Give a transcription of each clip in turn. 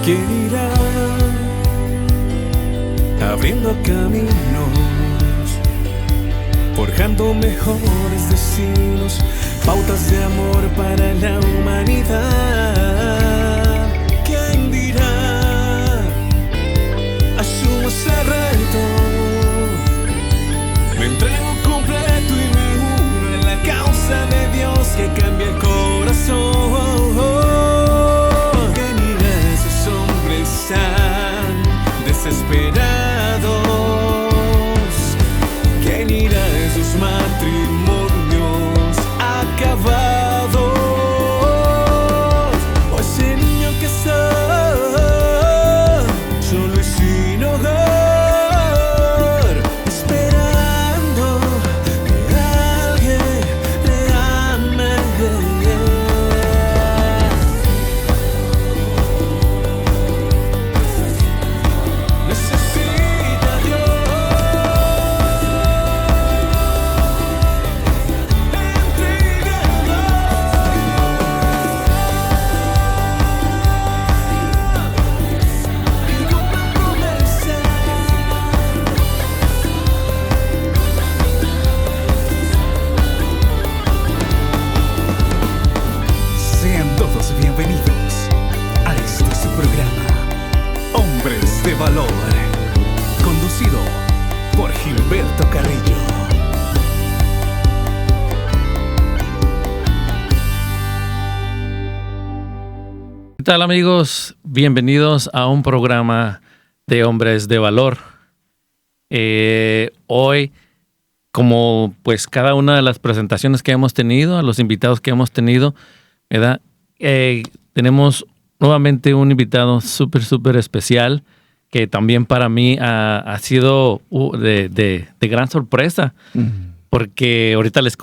¿Quién irá abriendo caminos, forjando mejores destinos, pautas de amor para la humanidad? ¿Quién dirá asumo ese reto? Me entrego completo y me uno en la causa de Dios que cambia el corazón. ¿Quién irá esos hombres tan desesperados? ¿Quién irá esos matrimonios acabados? O ese niño que está solo y sin hogar, esperando que alguien le ame. Necesita a Dios. Sean todos bienvenidos a este su programa, Hombres de Valor, conducido por Gilberto Carrillo. ¿Qué tal, amigos? Bienvenidos a un programa de Hombres de Valor. Hoy, como pues cada una de las presentaciones que hemos tenido, a los invitados que hemos tenido, ¿verdad? Tenemos nuevamente un invitado súper especial que también para mí ha sido de gran sorpresa. Porque ahorita les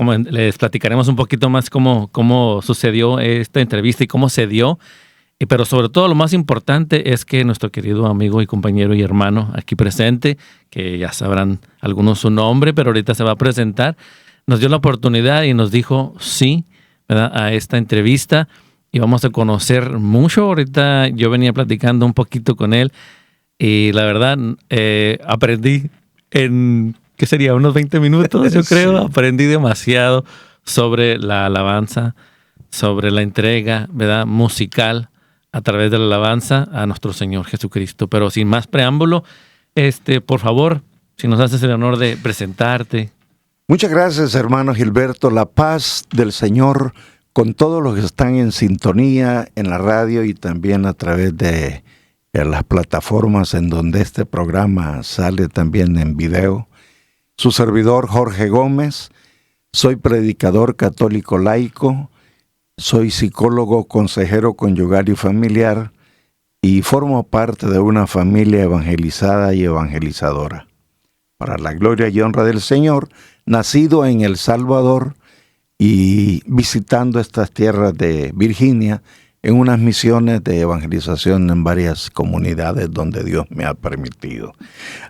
platicaremos un poquito más cómo sucedió esta entrevista y cómo se dio. Pero sobre todo lo más importante es que nuestro querido amigo y compañero y hermano aquí presente, que ya sabrán algunos su nombre, pero ahorita se va a presentar, nos dio la oportunidad y nos dijo sí, ¿verdad?, a esta entrevista y vamos a conocer mucho. Ahorita yo venía platicando un poquito con él y la verdad aprendí en, ¿qué sería? Unos 20 minutos, yo creo. Sí. Aprendí demasiado sobre la alabanza, sobre la entrega, ¿verdad?, musical a través de la alabanza a nuestro Señor Jesucristo. Pero sin más preámbulo, por favor, si nos haces el honor de presentarte. Muchas gracias, hermano Gilberto. La paz del Señor con todos los que están en sintonía en la radio y también a través de las plataformas en donde este programa sale también en video. Su servidor Jorge Gómez, soy predicador católico laico, soy psicólogo, consejero conyugal y familiar y formo parte de una familia evangelizada y evangelizadora. Para la gloria y honra del Señor, nacido en El Salvador y visitando estas tierras de Virginia en unas misiones de evangelización en varias comunidades donde Dios me ha permitido.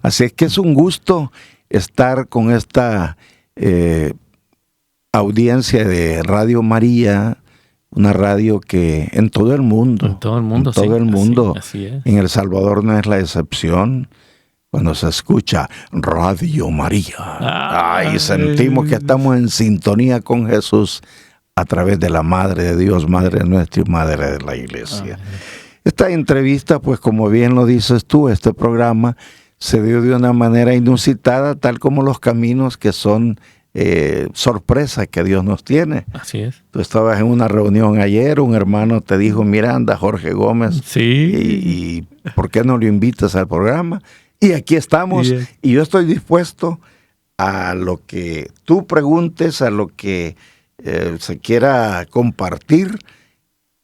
Así es que es un gusto estar con esta audiencia de Radio María, una radio que en todo el mundo, así es. En El Salvador no es la excepción. Cuando se escucha Radio María, sentimos que estamos en sintonía con Jesús a través de la Madre de Dios, Madre nuestra y Madre de la Iglesia. Esta entrevista, pues como bien lo dices tú, este programa se dio de una manera inusitada, tal como los caminos que son sorpresa que Dios nos tiene. Así es. Tú estabas en una reunión ayer, un hermano te dijo, mira, anda Jorge Gómez, sí, y ¿por qué no lo invitas al programa? Y aquí estamos, y yo estoy dispuesto a lo que tú preguntes, a lo que se quiera compartir,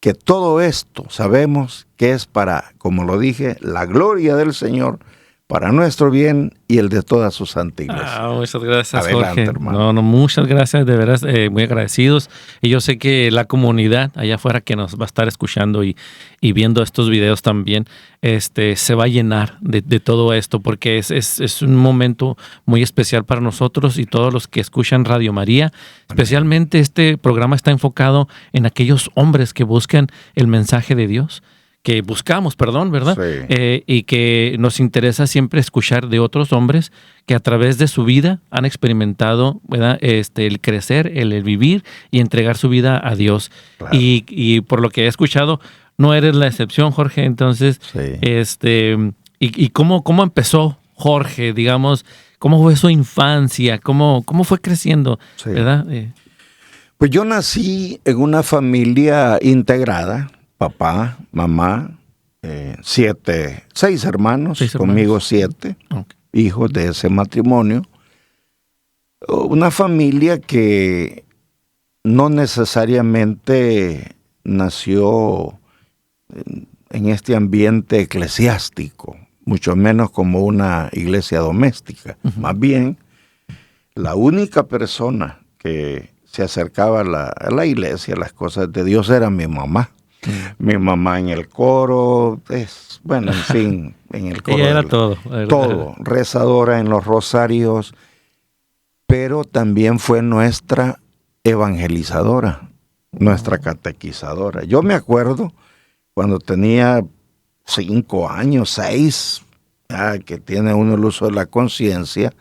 que todo esto sabemos que es para, como lo dije, la gloria del Señor, para nuestro bien y el de toda su santa iglesia. Muchas gracias, adelante, Jorge. Hermano. Muchas gracias, de veras, muy agradecidos. Y yo sé que la comunidad allá afuera que nos va a estar escuchando y viendo estos videos también, se va a llenar de todo esto, porque es un momento muy especial para nosotros y todos los que escuchan Radio María. Especialmente este programa está enfocado en aquellos hombres que buscan el mensaje de Dios, que buscamos, perdón, ¿verdad? Sí. Y que nos interesa siempre escuchar de otros hombres que a través de su vida han experimentado, ¿verdad? El crecer, el vivir y entregar su vida a Dios. Claro. Y por lo que he escuchado, no eres la excepción, Jorge. Entonces, Sí. ¿y cómo empezó Jorge, digamos? ¿Cómo fue su infancia? ¿Cómo fue creciendo? Sí. ¿Verdad? Pues yo nací en una familia integrada, papá, mamá, 6 hermanos, 6 hermanos. Conmigo 7, Okay. hijos de ese matrimonio. Una familia que no necesariamente nació en este ambiente eclesiástico, mucho menos como una iglesia doméstica. Uh-huh. Más bien, la única persona que se acercaba a la iglesia, a las cosas de Dios, era mi mamá. Uh-huh. Mi mamá en el coro, bueno, en fin, en el coro. Ella era todo. Todo, rezadora en los rosarios, pero también fue nuestra evangelizadora, nuestra catequizadora. Yo me acuerdo cuando tenía 5 años, 6, que tiene uno el uso de la conciencia,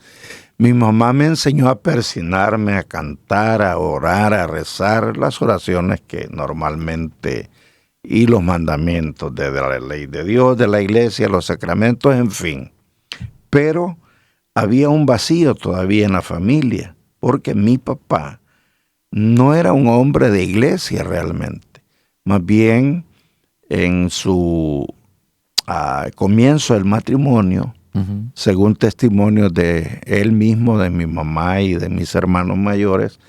mi mamá me enseñó a persignarme, a cantar, a orar, a rezar las oraciones que normalmente, y los mandamientos de la ley de Dios, de la iglesia, los sacramentos, en fin. Pero había un vacío todavía en la familia, porque mi papá no era un hombre de iglesia realmente. Más bien, en su comienzo del matrimonio, uh-huh, según testimonios de él mismo, de mi mamá y de mis hermanos mayores,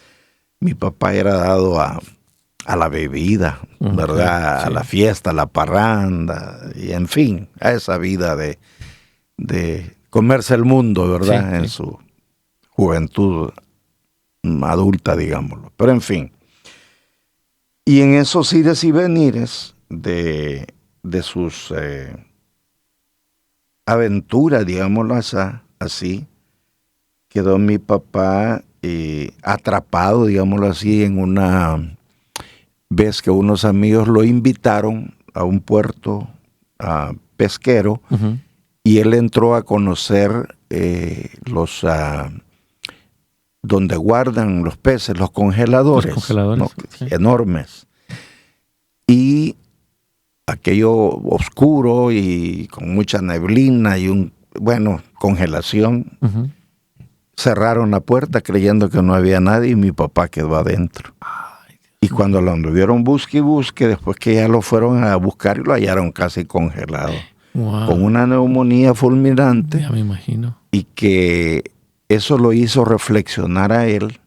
mi papá era dado a la bebida, uh-huh, ¿verdad? Sí. A la fiesta, a la parranda, y en fin, a esa vida de comerse el mundo, ¿verdad? Sí, en su juventud adulta, digámoslo. Pero en fin. Y en esos ires y venires de sus aventuras, digámoslo así, quedó mi papá atrapado, digámoslo así, en una vez que unos amigos lo invitaron a un puerto pesquero, uh-huh, y él entró a conocer los donde guardan los peces, los congeladores, ¿no? Sí. Enormes. Y aquello oscuro y con mucha neblina y congelación. Uh-huh. Cerraron la puerta creyendo que no había nadie y mi papá quedó adentro. Ay, y cuando lo anduvieron busque y busque, después que ya lo fueron a buscar y lo hallaron casi congelado. Wow. Con una neumonía fulminante. Ya me imagino. Y que eso lo hizo reflexionar a él,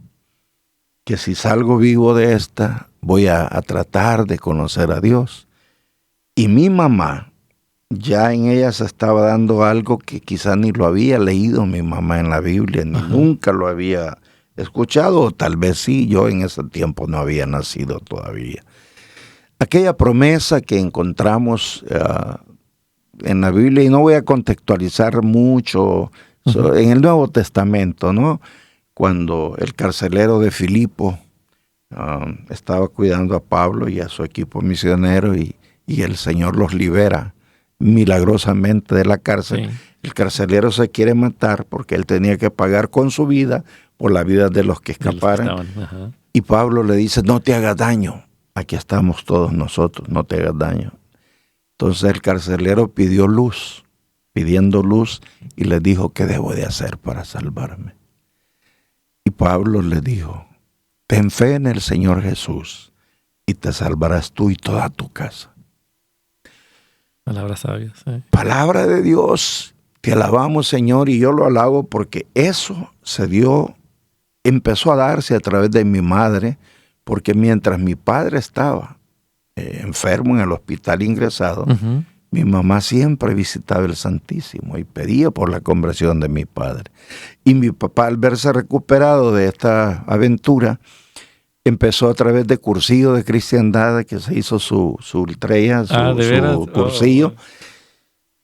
que si salgo vivo de esta, voy a tratar de conocer a Dios. Y mi mamá, ya en ella se estaba dando algo que quizá ni lo había leído mi mamá en la Biblia, ni nunca lo había escuchado, o tal vez sí, yo en ese tiempo no había nacido todavía. Aquella promesa que encontramos en la Biblia, y no voy a contextualizar mucho, uh-huh, en el Nuevo Testamento, ¿no? Cuando el carcelero de Filipo estaba cuidando a Pablo y a su equipo misionero y el Señor los libera milagrosamente de la cárcel. Sí. El carcelero se quiere matar porque él tenía que pagar con su vida por la vida de los que escaparan. Y Pablo le dice, no te hagas daño, aquí estamos todos nosotros, no te hagas daño. Entonces el carcelero pidiendo luz, y le dijo, ¿qué debo de hacer para salvarme? Y Pablo le dijo, ten fe en el Señor Jesús y te salvarás tú y toda tu casa. Palabra sabia, sí. Palabra de Dios, te alabamos, Señor, y yo lo alabo porque eso empezó a darse a través de mi madre, porque mientras mi padre estaba enfermo en el hospital ingresado, uh-huh, mi mamá siempre visitaba el Santísimo y pedía por la conversión de mi padre. Y mi papá, al verse recuperado de esta aventura, empezó a través de cursillo de cristiandad, que se hizo su ultrella, su cursillo,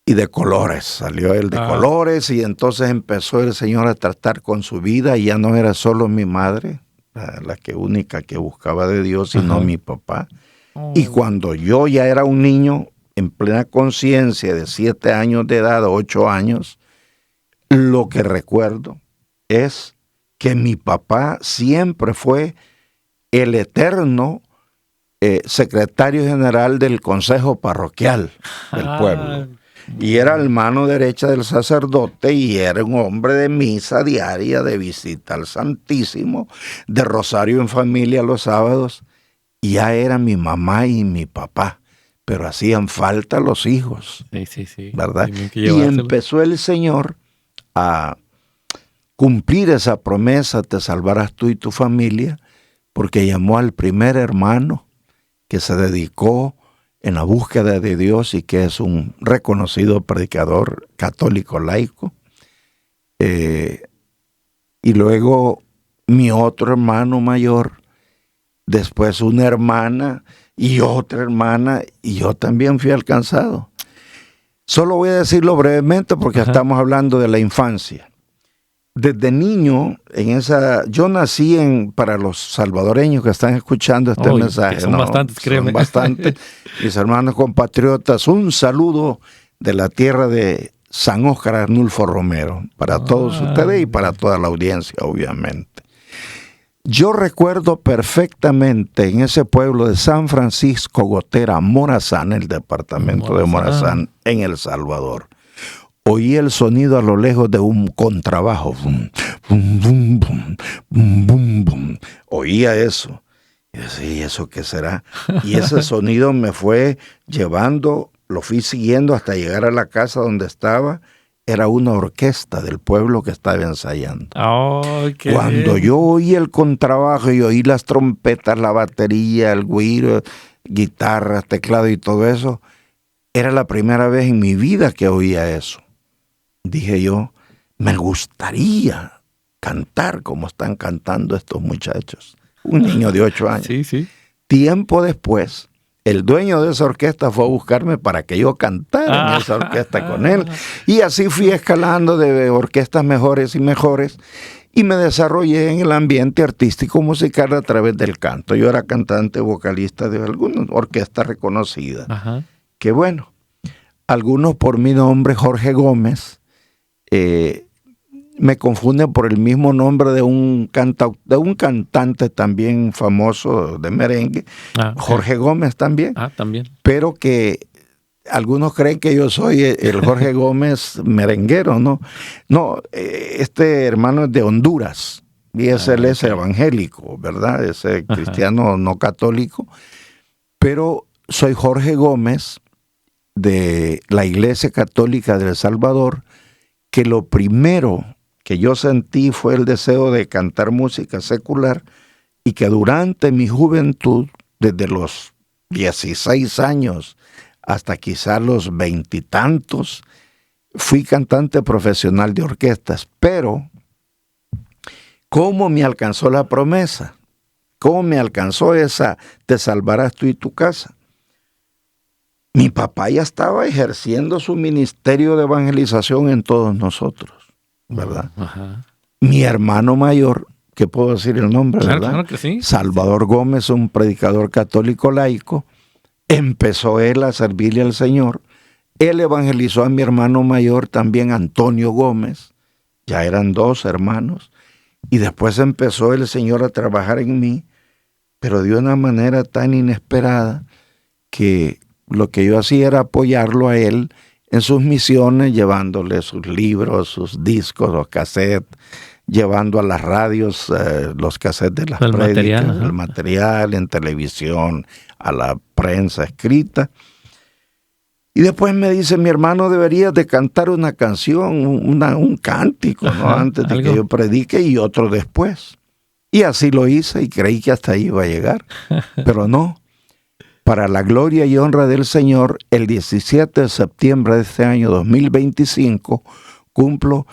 y de colores, salió él de colores, y entonces empezó el Señor a tratar con su vida, y ya no era solo mi madre, la única que buscaba de Dios, sino mi papá. Y cuando yo ya era un niño, en plena conciencia de 7 años de edad, 8 años, lo que recuerdo es que mi papá siempre fue el eterno secretario general del consejo parroquial del pueblo. Y era el mano derecha del sacerdote y era un hombre de misa diaria, de visita al Santísimo, de rosario en familia los sábados. Y ya era mi mamá y mi papá, pero hacían falta los hijos, sí. ¿verdad? Y empezó el Señor a cumplir esa promesa, te salvarás tú y tu familia, porque llamó al primer hermano que se dedicó en la búsqueda de Dios y que es un reconocido predicador católico laico. Y luego mi otro hermano mayor, después una hermana y otra hermana, y yo también fui alcanzado. Solo voy a decirlo brevemente porque estamos hablando de la infancia. Desde niño, yo nací para los salvadoreños que están escuchando este mensaje. Son bastantes, créeme. Son bastantes. Mis hermanos compatriotas, un saludo de la tierra de San Óscar Arnulfo Romero, para todos ustedes y para toda la audiencia, obviamente. Yo recuerdo perfectamente en ese pueblo de San Francisco Gotera, Morazán, el departamento de Morazán, en El Salvador. Oí el sonido a lo lejos de un contrabajo. Bum, bum, bum, bum, bum, bum, bum. Oía eso. Y decía, ¿y eso qué será? Y ese sonido me fue llevando, lo fui siguiendo hasta llegar a la casa donde estaba. Era una orquesta del pueblo que estaba ensayando. Cuando yo oí el contrabajo y oí las trompetas, la batería, el güiro, guitarras, teclado y todo eso, era la primera vez en mi vida que oía eso. Dije yo, me gustaría cantar como están cantando estos muchachos. Un niño de 8 años. Sí. Tiempo después, el dueño de esa orquesta fue a buscarme para que yo cantara en esa orquesta con él. Y así fui escalando de orquestas mejores y mejores y me desarrollé en el ambiente artístico musical a través del canto. Yo era cantante, vocalista de alguna orquesta reconocida. Que bueno, algunos por mi nombre, Jorge Gómez, me confunden por el mismo nombre de un cantante también famoso de merengue, Jorge Gómez también. También. Pero que algunos creen que yo soy el Jorge Gómez merenguero, ¿no? No, este hermano es de Honduras y él es evangélico, ¿verdad? Es cristiano no católico, pero soy Jorge Gómez de la Iglesia Católica de El Salvador, que lo primero que yo sentí fue el deseo de cantar música secular y que durante mi juventud, desde los 16 años hasta quizás los 20 y tantos, fui cantante profesional de orquestas. Pero, ¿cómo me alcanzó la promesa? ¿Cómo me alcanzó esa te salvarás tú y tu casa? Mi papá ya estaba ejerciendo su ministerio de evangelización en todos nosotros, ¿verdad? Mi hermano mayor, que puedo decir el nombre, ¿verdad? Claro que sí. Salvador Gómez, un predicador católico laico, empezó él a servirle al Señor. Él evangelizó a mi hermano mayor también, Antonio Gómez. Ya eran 2 hermanos. Y después empezó el Señor a trabajar en mí, pero de una manera tan inesperada que lo que yo hacía era apoyarlo a él en sus misiones, llevándole sus libros, sus discos, los cassettes, llevando a las radios los cassettes de las prédicas, el material en televisión, a la prensa escrita. Y después me dice, mi hermano, deberías de cantar una canción, un cántico, ¿no? Antes de que yo predique y otro después. Y así lo hice y creí que hasta ahí iba a llegar, pero no. Para la gloria y honra del Señor, el 17 de septiembre de este año 2025, cumplo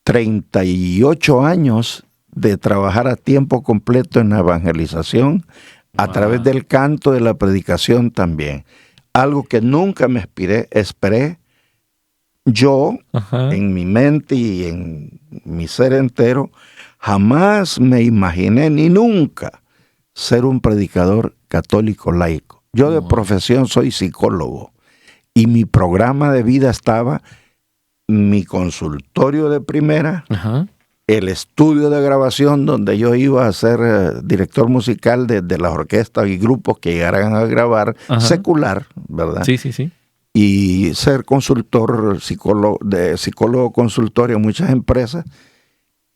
38 años de trabajar a tiempo completo en la evangelización, a través del canto, de la predicación también. Algo que nunca me esperé yo, en mi mente y en mi ser entero, jamás me imaginé ni nunca ser un predicador católico laico. Yo de profesión soy psicólogo y mi programa de vida estaba mi consultorio de primera, Ajá. el estudio de grabación donde yo iba a ser director musical de las orquestas y grupos que llegaran a grabar, Ajá. secular, ¿verdad? Sí, sí, sí. Y ser consultor, psicólogo consultorio en muchas empresas,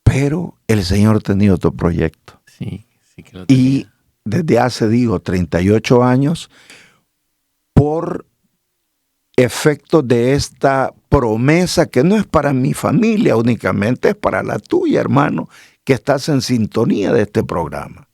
pero el Señor tenía otro proyecto. Sí, sí que lo tenía. Y desde hace, 38 años, por efecto de esta promesa que no es para mi familia únicamente, es para la tuya, hermano, que estás en sintonía de este programa.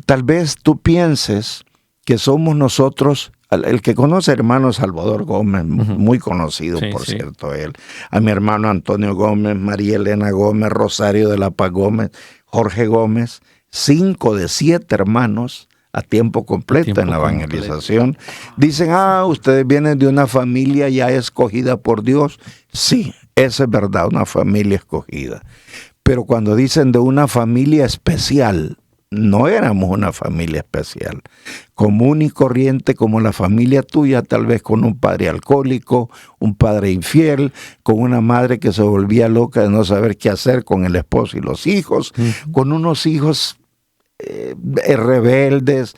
Tal vez tú pienses que somos nosotros, el que conoce a hermano Salvador Gómez, muy conocido, Sí, por sí. cierto, él, a mi hermano Antonio Gómez, María Elena Gómez, Rosario de la Paz Gómez, Jorge Gómez, 5 de 7 hermanos a tiempo completo en la evangelización. Dicen, ustedes vienen de una familia ya escogida por Dios. Sí, eso es verdad, una familia escogida. Pero cuando dicen de una familia especial, no éramos una familia especial. Común y corriente como la familia tuya, tal vez con un padre alcohólico, un padre infiel, con una madre que se volvía loca de no saber qué hacer con el esposo y los hijos, con unos hijos rebeldes,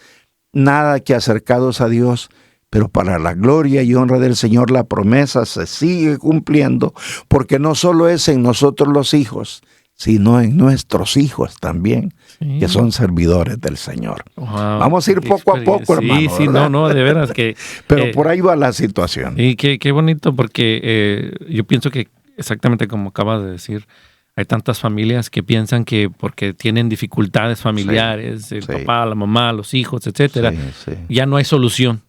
nada que acercados a Dios, pero para la gloria y honra del Señor la promesa se sigue cumpliendo, porque no solo es en nosotros los hijos, sino en nuestros hijos también, Sí. que son servidores del Señor. Wow, Vamos a ir qué poco a poco, hermano. Sí, sí, ¿verdad? no, de veras que... Pero por ahí va la situación. Y qué bonito, porque yo pienso que exactamente como acabas de decir, hay tantas familias que piensan que porque tienen dificultades familiares, el papá, la mamá, los hijos, etcétera, ya no hay solución,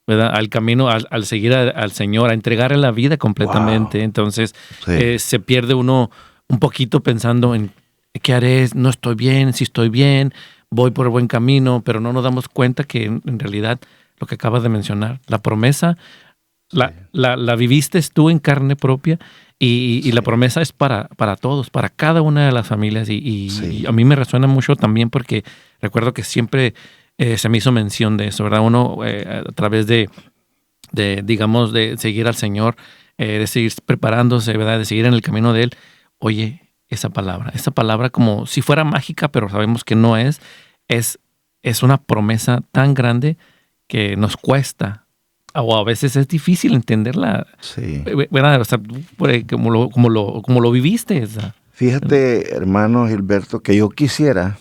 ¿verdad? Al camino, al seguir al Señor, a entregarle la vida completamente. Wow. Entonces, se pierde uno un poquito pensando en qué haré, no estoy bien, si estoy bien, voy por el buen camino, pero no nos damos cuenta que en realidad lo que acabas de mencionar, la promesa, la viviste tú en carne propia. Y la promesa es para todos, para cada una de las familias. Y a mí me resuena mucho también porque recuerdo que siempre se me hizo mención de eso, ¿verdad? Uno a través de digamos, de seguir al Señor, de seguir preparándose, ¿verdad? De seguir en el camino de Él. Oye, esa palabra como si fuera mágica, pero sabemos que no es una promesa tan grande que nos cuesta. O a veces es difícil entenderla, ¿verdad? O sea, como lo viviste. O sea. Fíjate, hermano Gilberto, que yo quisiera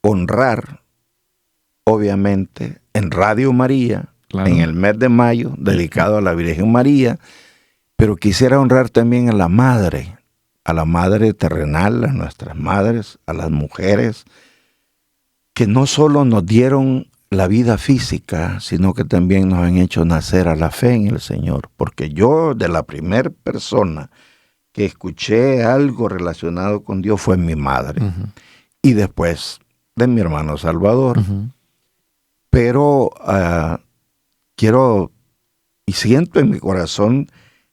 honrar, obviamente, en Radio María, claro, en el mes de mayo, dedicado a la Virgen María, pero quisiera honrar también a la madre terrenal, a nuestras madres, a las mujeres, que no solo nos dieron la vida física, sino que también nos han hecho nacer a la fe en el Señor. Porque yo, de la primera persona que escuché algo relacionado con Dios fue mi madre. Y después de mi hermano Salvador. Pero quiero y siento en mi corazón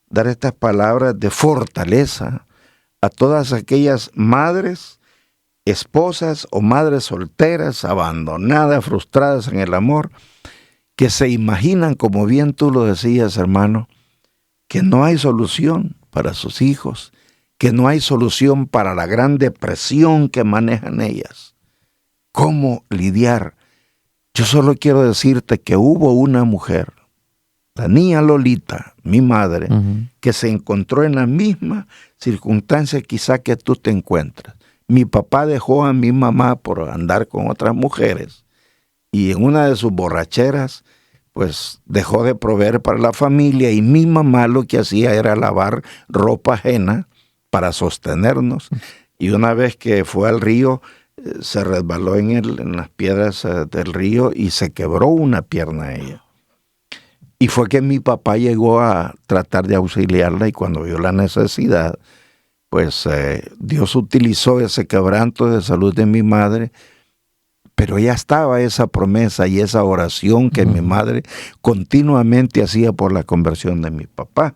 dar estas palabras de fortaleza a todas aquellas madres, esposas o madres solteras, abandonadas, frustradas en el amor, que se imaginan, como bien tú lo decías, hermano, que no hay solución para sus hijos, que no hay solución para la gran depresión que manejan ellas. ¿Cómo lidiar? Yo solo quiero decirte que hubo una mujer, la niña Lolita, mi madre, que se encontró en la misma circunstancia quizá que tú te encuentras. Mi papá dejó a mi mamá por andar con otras mujeres y en una de sus borracheras, pues dejó de proveer para la familia y mi mamá lo que hacía era lavar ropa ajena para sostenernos. Y una vez que fue al río, se resbaló en las piedras del río y se quebró una pierna ella. Y fue que mi papá llegó a tratar de auxiliarla y cuando vio la necesidad, pues Dios utilizó ese quebranto de salud de mi madre, pero ya estaba esa promesa y esa oración que mi madre continuamente hacía por la conversión de mi papá.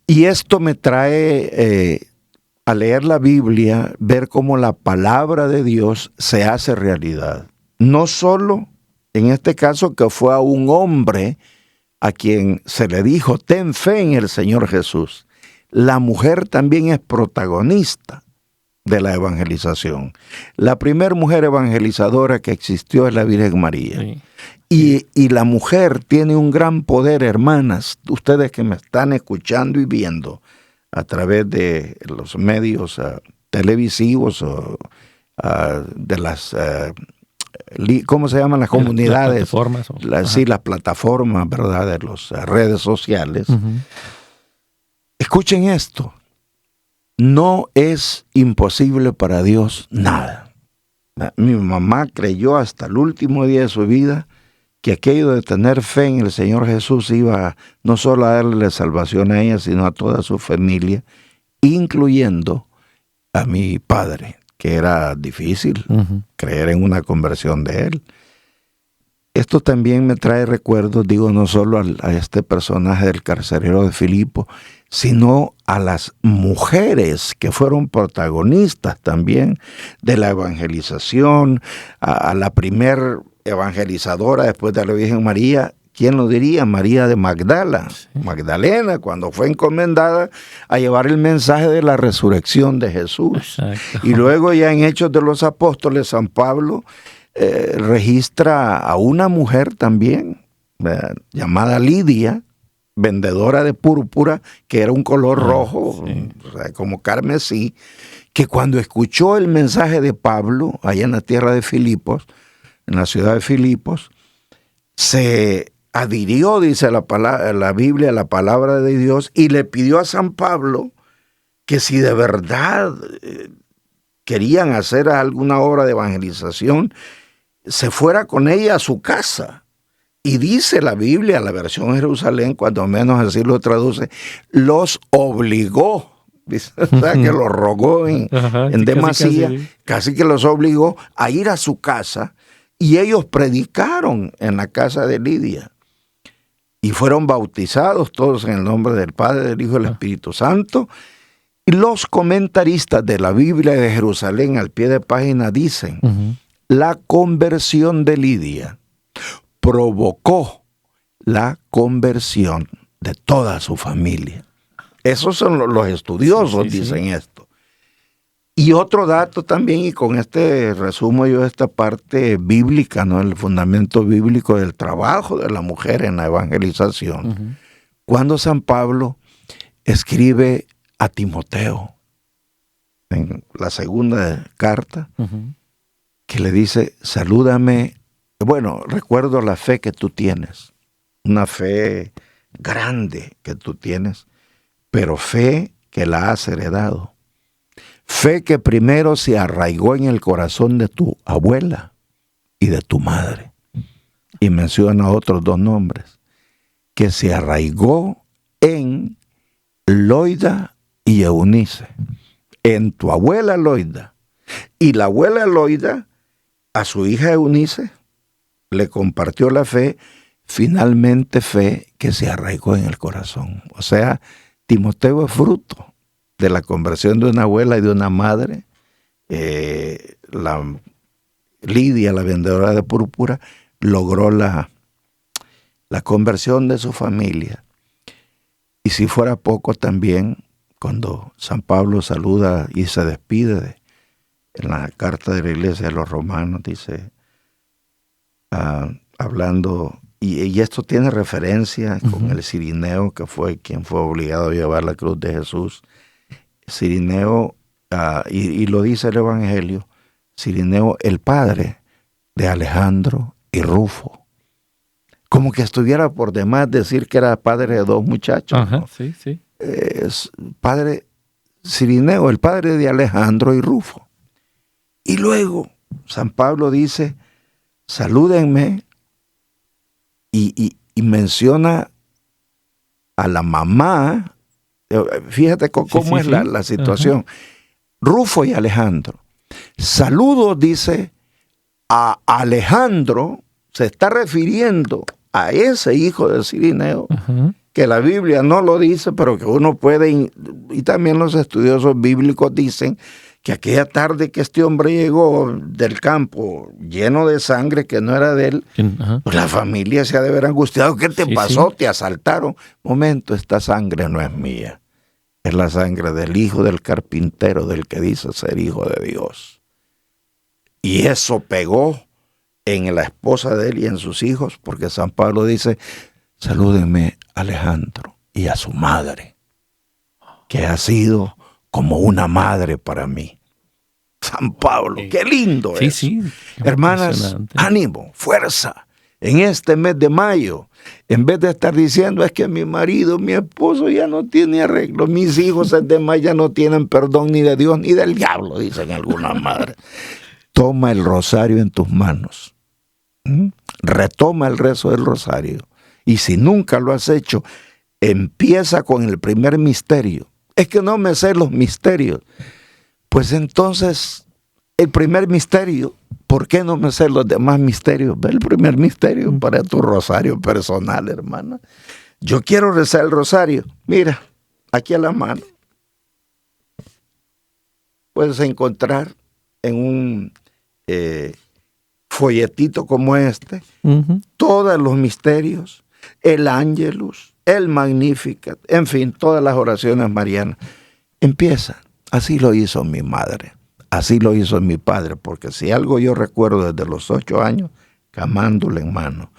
Y esto me trae a leer la Biblia, ver cómo la palabra de Dios se hace realidad. no solo en este caso que fue a un hombre a quien se le dijo, ten fe en el Señor Jesús. La mujer también es protagonista de la evangelización. La primera mujer evangelizadora que existió es la Virgen María. Sí. Y la mujer tiene un gran poder, hermanas, ustedes que me están escuchando y viendo a través de los medios televisivos o de las... ¿cómo se llaman las comunidades? Las plataformas. Las plataformas, ¿verdad? De las redes sociales. Uh-huh. Escuchen esto. No es imposible para Dios nada. Mi mamá creyó hasta el último día de su vida que aquello de tener fe en el Señor Jesús iba no solo a darle salvación a ella, sino a toda su familia, incluyendo a mi padre, que era difícil creer en una conversión de él. Esto también me trae recuerdos, digo, no solo a este personaje del carcelero de Filipo, sino a las mujeres que fueron protagonistas también de la evangelización, a la primer evangelizadora después de la Virgen María. ¿Quién lo diría? María de Magdala, sí. Magdalena, cuando fue encomendada a llevar el mensaje de la resurrección de Jesús. Exacto. Y luego ya en Hechos de los Apóstoles, San Pablo registra a una mujer también, llamada Lidia, vendedora de púrpura, que era un color rojo, sí. O sea, como carmesí, que cuando escuchó el mensaje de Pablo, allá en la tierra de Filipos, en la ciudad de Filipos, se adhirió, dice la Biblia, la palabra de Dios, y le pidió a San Pablo que si de verdad querían hacer alguna obra de evangelización, se fuera con ella a su casa. Y dice la Biblia, la versión Jerusalén, cuando menos así lo traduce, los obligó, dice, o sea, que los rogó en demasía, casi que los obligó a ir a su casa, y ellos predicaron en la casa de Lidia. Y fueron bautizados todos en el nombre del Padre, del Hijo y del Espíritu Santo. Y los comentaristas de la Biblia de Jerusalén al pie de página dicen, la conversión de Lidia provocó la conversión de toda su familia. Esos son los estudiosos, dicen esto. Y otro dato también, y con este resumo yo esta parte bíblica, ¿no? El fundamento bíblico del trabajo de la mujer en la evangelización. Cuando San Pablo escribe a Timoteo, en la segunda carta, que le dice, salúdame. Bueno, recuerdo la fe que tú tienes, una fe grande que tú tienes, pero fe que la has heredado. Fe que primero se arraigó en el corazón de tu abuela y de tu madre. Y menciona otros dos nombres, que se arraigó en Loida y Eunice. En tu abuela Loida. Y la abuela Loida, a su hija Eunice, le compartió la fe, finalmente fe que se arraigó en el corazón. O sea, Timoteo es fruto de la conversión de una abuela y de una madre. La Lidia, la vendedora de púrpura, logró la conversión de su familia. Y si fuera poco también, cuando San Pablo saluda y se despide en la carta de la iglesia de los romanos, dice, hablando, y esto tiene referencia con el Cirineo, que fue quien fue obligado a llevar la cruz de Jesús. Cirineo, y lo dice el Evangelio, Cirineo, el padre de Alejandro y Rufo. Como que estuviera por demás decir que era padre de dos muchachos. ¿No? Sí, sí. Padre Cirineo, el padre de Alejandro y Rufo. Y luego San Pablo dice, salúdenme, y menciona a la mamá. Fíjate cómo es la situación. Rufo y Alejandro. Saludos, dice, a Alejandro, se está refiriendo a ese hijo de Cirineo, que la Biblia no lo dice, pero que uno puede, y también los estudiosos bíblicos dicen que aquella tarde que este hombre llegó del campo lleno de sangre que no era de él, Ajá. pues la familia se ha de haber angustiado. ¿Qué te Sí, pasó? sí. ¿Te asaltaron? Momento, esta sangre no es mía. Es la sangre del hijo del carpintero, del que dice ser hijo de Dios. Y eso pegó en la esposa de él y en sus hijos, porque San Pablo dice, salúdenme a Alejandro y a su madre, que ha sido como una madre para mí. San Pablo, qué lindo Sí, eso. sí. Hermanas, Impresionante. ánimo, fuerza. En este mes de mayo, en vez de estar diciendo es que mi marido, mi esposo ya no tiene arreglo, mis hijos el de mayo ya no tienen perdón ni de Dios ni del diablo, dicen algunas madres. Toma el rosario en tus manos. Retoma el rezo del rosario. Y si nunca lo has hecho, empieza con el primer misterio. Es que no me sé los misterios. Pues entonces, el primer misterio, ¿por qué no me sé los demás misterios? Ve el primer misterio para tu rosario personal, hermana. Yo quiero rezar el rosario. Mira, aquí a la mano. Puedes encontrar en un folletito como este, todos los misterios, el Ángelus, el Magnificat, en fin, todas las oraciones marianas. Empieza. Así lo hizo mi madre, así lo hizo mi padre, porque si algo yo recuerdo desde los 8 años, camándula en mano.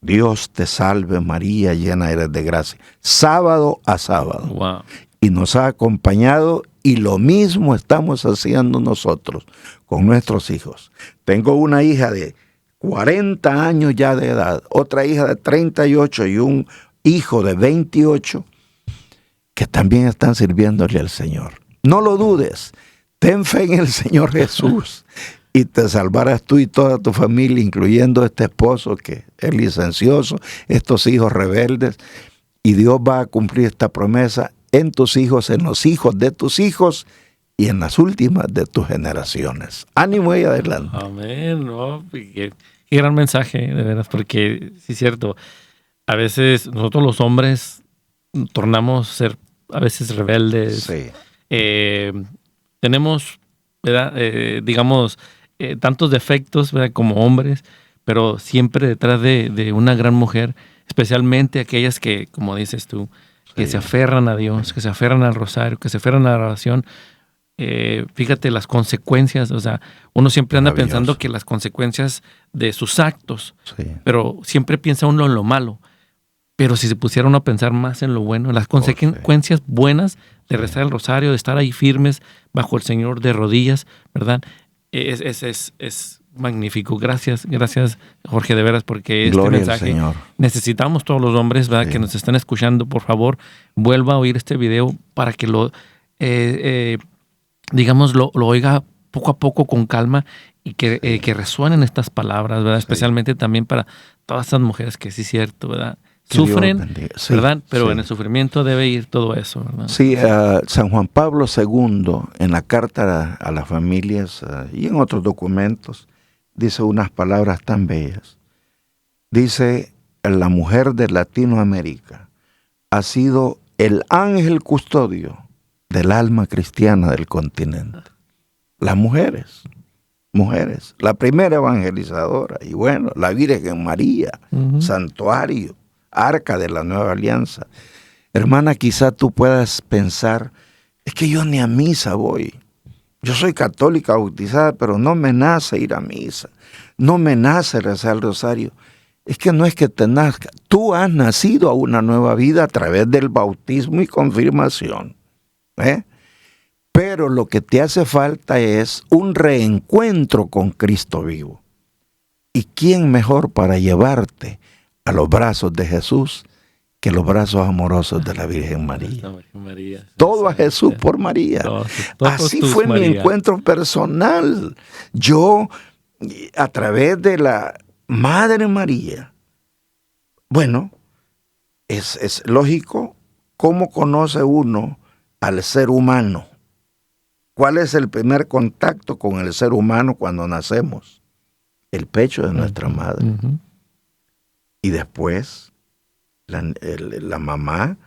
Dios te salve María, llena eres de gracia. Sábado a sábado. Wow. Y nos ha acompañado y lo mismo estamos haciendo nosotros con nuestros hijos. Tengo una hija de 40 años ya de edad, otra hija de 38 y un hijo de 28 que también están sirviéndole al Señor. No lo dudes, ten fe en el Señor Jesús y te salvarás tú y toda tu familia, incluyendo este esposo que es licencioso, estos hijos rebeldes, y Dios va a cumplir esta promesa en tus hijos, en los hijos de tus hijos y en las últimas de tus generaciones. Ánimo y adelante. Amén. No, qué gran mensaje, de veras, porque sí es cierto, a veces nosotros los hombres tornamos ser a veces rebeldes. Sí. Tenemos, ¿verdad? Digamos, tantos defectos, ¿verdad? Como hombres, pero siempre detrás de una gran mujer, especialmente aquellas que, como dices tú, que se aferran a Dios, que se aferran al rosario, que se aferran a la oración. Fíjate las consecuencias, o sea, uno siempre anda pensando que las consecuencias de sus actos, pero siempre piensa uno en lo malo. Pero si se pusiera uno a pensar más en lo bueno, en las consecuencias buenas de rezar el rosario, de estar ahí firmes bajo el Señor de rodillas, ¿verdad? Es magnífico. Gracias, Jorge, de veras, porque Gloria este mensaje al Señor. necesitamos todos los hombres, ¿verdad? Que nos están escuchando, por favor, vuelva a oír este video para que lo, digamos, lo oiga poco a poco con calma y que resuenen estas palabras, ¿verdad? Especialmente también para todas esas mujeres que sí es cierto, ¿verdad? Sufren, ¿verdad? Pero en el sufrimiento debe ir todo eso, ¿verdad? Sí, San Juan Pablo II, en la carta a las familias y en otros documentos, dice unas palabras tan bellas. Dice, la mujer de Latinoamérica ha sido el ángel custodio del alma cristiana del continente. Las mujeres, la primera evangelizadora, y bueno, la Virgen María, santuario, arca de la nueva alianza. Hermana, quizá tú puedas pensar, es que yo ni a misa voy. Yo soy católica bautizada, pero no me nace ir a misa. No me nace rezar el rosario. Es que no es que te nazca. Tú has nacido a una nueva vida a través del bautismo y confirmación. Pero lo que te hace falta es un reencuentro con Cristo vivo. ¿Y quién mejor para llevarte a los brazos de Jesús que los brazos amorosos de la Virgen María? Todo a Jesús por María. Así fue mi encuentro personal. Yo, a través de la Madre María, bueno, es lógico cómo conoce uno al ser humano. ¿Cuál es el primer contacto con el ser humano cuando nacemos? El pecho de nuestra madre. Y después la mamá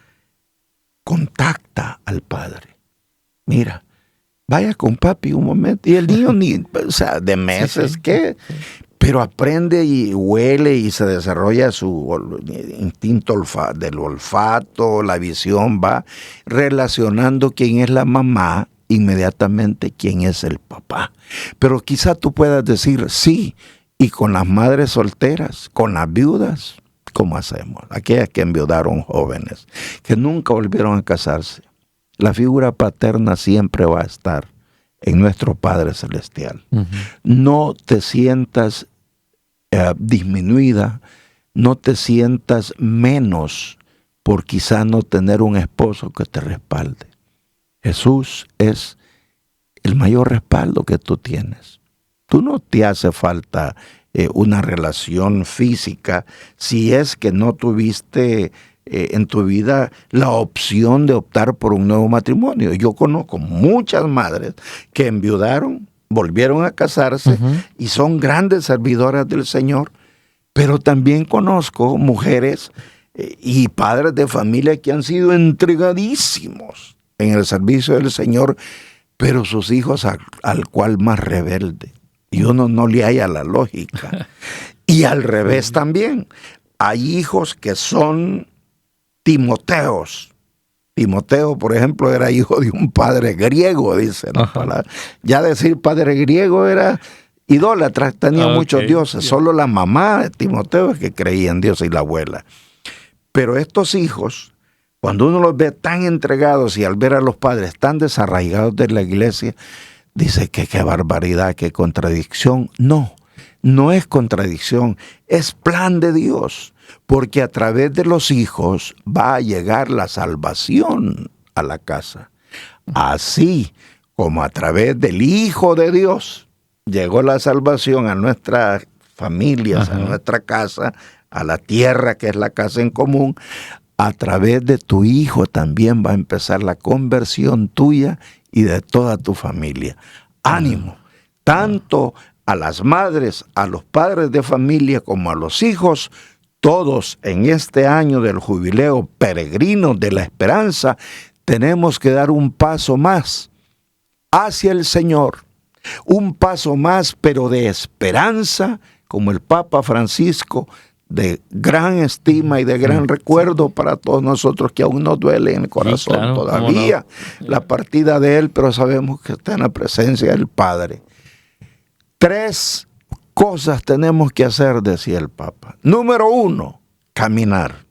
contacta al padre. Mira, vaya con papi un momento. Y el niño de meses, ¿qué? Pero aprende y huele y se desarrolla su instinto del olfato, la visión, va relacionando quién es la mamá, inmediatamente quién es el papá. Pero quizá tú puedas decir, sí, y con las madres solteras, con las viudas, ¿cómo hacemos? Aquellas que enviudaron jóvenes, que nunca volvieron a casarse. La figura paterna siempre va a estar en nuestro Padre Celestial. Uh-huh. No te sientas disminuida, no te sientas menos por quizá no tener un esposo que te respalde. Jesús es el mayor respaldo que tú tienes. Tú no te hace falta una relación física si es que no tuviste en tu vida la opción de optar por un nuevo matrimonio. Yo conozco muchas madres que enviudaron, volvieron a casarse, uh-huh, y son grandes servidoras del Señor, pero también conozco mujeres y padres de familia que han sido entregadísimos en el servicio del Señor, pero sus hijos al cual más rebelde. Y uno no le halla la lógica. Y al revés también. Hay hijos que son Timoteos. Timoteo, por ejemplo, era hijo de un padre griego, dice la palabra. Ya decir padre griego era idólatra, tenía muchos dioses. Solo la mamá de Timoteo es que creía en Dios y la abuela. Pero estos hijos, cuando uno los ve tan entregados y al ver a los padres tan desarraigados de la iglesia, dice que qué barbaridad, qué contradicción. No es contradicción, es plan de Dios. Porque a través de los hijos va a llegar la salvación a la casa. Así como a través del Hijo de Dios llegó la salvación a nuestras familias, a nuestra casa, a la tierra que es la casa en común, a través de tu Hijo también va a empezar la conversión tuya y de toda tu familia. Ánimo, tanto a las madres, a los padres de familia como a los hijos. Todos en este año del jubileo peregrino de la esperanza tenemos que dar un paso más hacia el Señor. Un paso más, pero de esperanza, como el Papa Francisco, de gran estima y de gran recuerdo para todos nosotros, que aún nos duele en el corazón todavía la partida de él, pero sabemos que está en la presencia del Padre. 3 cosas tenemos que hacer, decía el Papa. Número 1, caminar.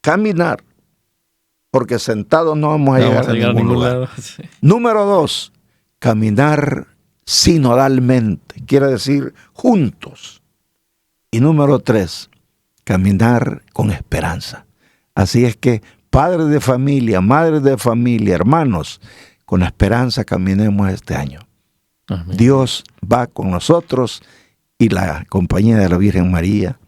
Caminar. Porque sentados no vamos a llegar a ningún lugar. Sí. Número 2, caminar sinodalmente. Quiere decir juntos. Y número 3, caminar con esperanza. Así es que, padres de familia, madres de familia, hermanos, con esperanza caminemos este año. Amén. Dios va con nosotros y la compañía de la Virgen María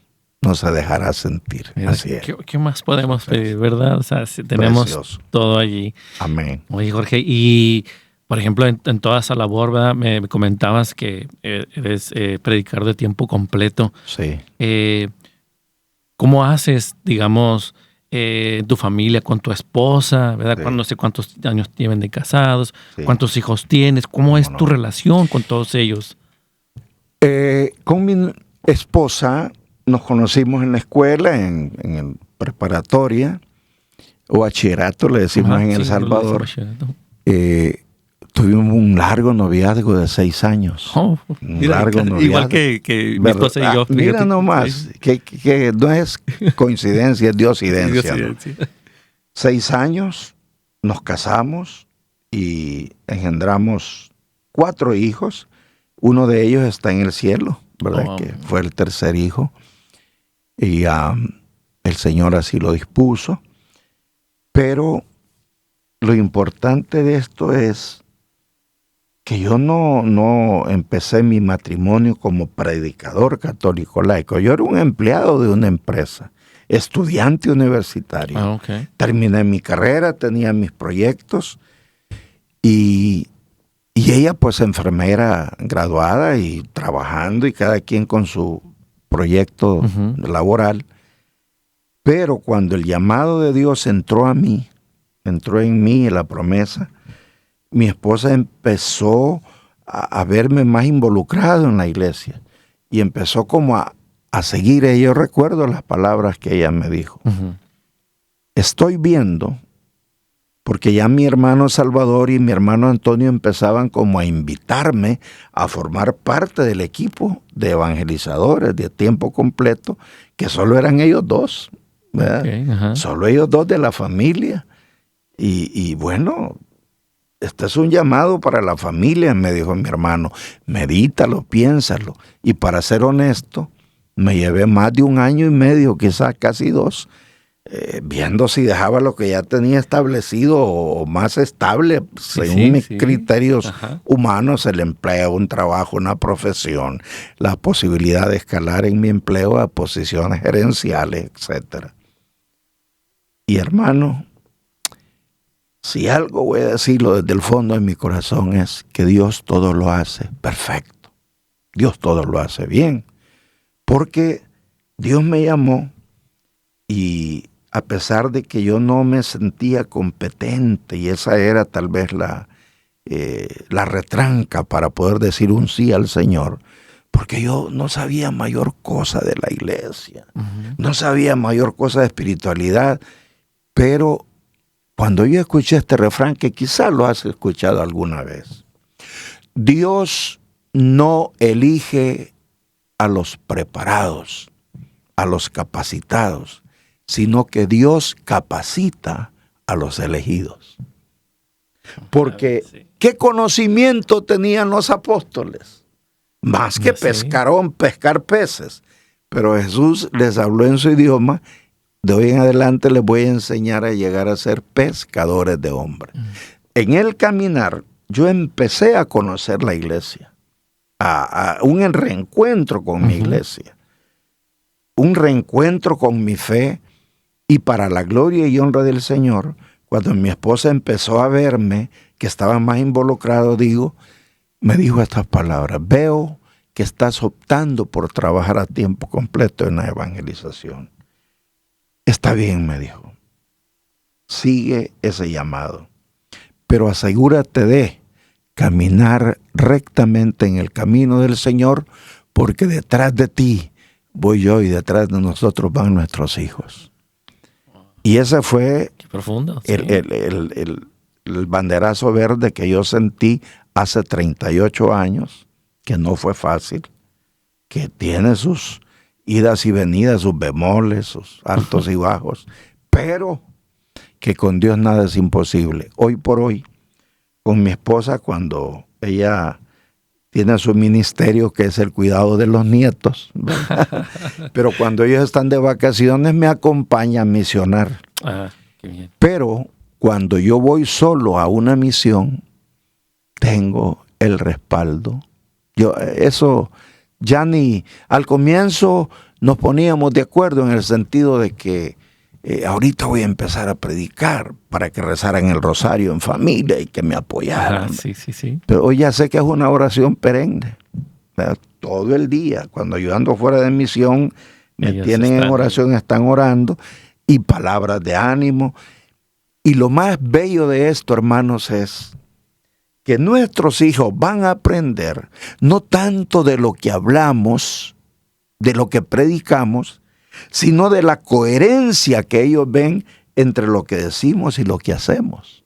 no se dejará sentir. Mira, así es. ¿Qué más podemos pedir, verdad? O sea, si tenemos precioso. Todo allí. Amén. Oye, Jorge, y por ejemplo, en toda esa labor, ¿verdad? Me comentabas que eres predicador de tiempo completo. Sí. ¿Cómo haces, digamos, tu familia con tu esposa, ¿verdad? Sí. No sé cuántos años tienen de casados, sí. ¿Cuántos hijos tienes? ¿Cómo es tu relación con todos ellos? Con mi esposa nos conocimos en la escuela, en preparatoria o bachillerato, le decimos en El Salvador. Tuvimos un largo noviazgo de 6 años. Largo noviazgo. Igual que mi esposa y yo. Mira nomás, que no es coincidencia, es diosidencia. 6 años, nos casamos y engendramos 4 hijos. Uno de ellos está en el cielo, ¿verdad? Que fue el tercer hijo. Y el Señor así lo dispuso. Pero lo importante de esto es que yo no empecé mi matrimonio como predicador católico laico. Yo era un empleado de una empresa, estudiante universitario. Terminé mi carrera, tenía mis proyectos y ella pues enfermera graduada y trabajando y cada quien con su proyecto laboral. Pero cuando el llamado de Dios entró en mí la promesa, mi esposa empezó a verme más involucrado en la iglesia y empezó como a seguir. Y yo recuerdo las palabras que ella me dijo. Ujú. Estoy viendo, porque ya mi hermano Salvador y mi hermano Antonio empezaban como a invitarme a formar parte del equipo de evangelizadores de tiempo completo, que solo eran ellos dos, ¿verdad? Okay, ajá. Solo ellos dos de la familia. Y bueno, este es un llamado para la familia, me dijo mi hermano. Medítalo, piénsalo. Y para ser honesto, me llevé más de 1 año y medio, quizás casi 2, viendo si dejaba lo que ya tenía establecido o más estable, según mis criterios Ajá. humanos, el empleo, un trabajo, una profesión, la posibilidad de escalar en mi empleo a posiciones gerenciales, etc. Y hermano, si algo voy a decirlo desde el fondo de mi corazón es que Dios todo lo hace perfecto. Dios todo lo hace bien. Porque Dios me llamó y a pesar de que yo no me sentía competente, y esa era tal vez la retranca para poder decir un sí al Señor, porque yo no sabía mayor cosa de la iglesia, no sabía mayor cosa de espiritualidad, pero cuando yo escuché este refrán, que quizás lo has escuchado alguna vez, Dios no elige a los preparados, a los capacitados, sino que Dios capacita a los elegidos. Porque, ¿qué conocimiento tenían los apóstoles? Más que pescar peces. Pero Jesús les habló en su idioma. De hoy en adelante les voy a enseñar a llegar a ser pescadores de hombres. En el caminar, yo empecé a conocer la iglesia, a un reencuentro con mi iglesia, un reencuentro con mi fe, y para la gloria y honra del Señor, cuando mi esposa empezó a verme, que estaba más involucrado, me dijo estas palabras: veo que estás optando por trabajar a tiempo completo en la evangelización. Está bien, me dijo, sigue ese llamado, pero asegúrate de caminar rectamente en el camino del Señor, porque detrás de ti voy yo y detrás de nosotros van nuestros hijos. Y ese fue profundo, el banderazo verde que yo sentí hace 38 años, que no fue fácil, que tiene sus idas y venidas, sus bemoles, sus altos y bajos, pero que con Dios nada es imposible. Hoy por hoy, con mi esposa, cuando ella tiene su ministerio, que es el cuidado de los nietos, ¿verdad? Pero cuando ellos están de vacaciones me acompaña a misionar. Qué bien. Pero cuando yo voy solo a una misión, tengo el respaldo. Eso ya ni al comienzo nos poníamos de acuerdo en el sentido de que ahorita voy a empezar a predicar para que rezaran el rosario en familia y que me apoyaran. Sí. Pero hoy ya sé que es una oración perenne, ¿verdad? Todo el día, cuando yo ando fuera de misión, me tienen en oración, están orando, y palabras de ánimo. Y lo más bello de esto, hermanos, es que nuestros hijos van a aprender no tanto de lo que hablamos, de lo que predicamos, sino de la coherencia que ellos ven entre lo que decimos y lo que hacemos.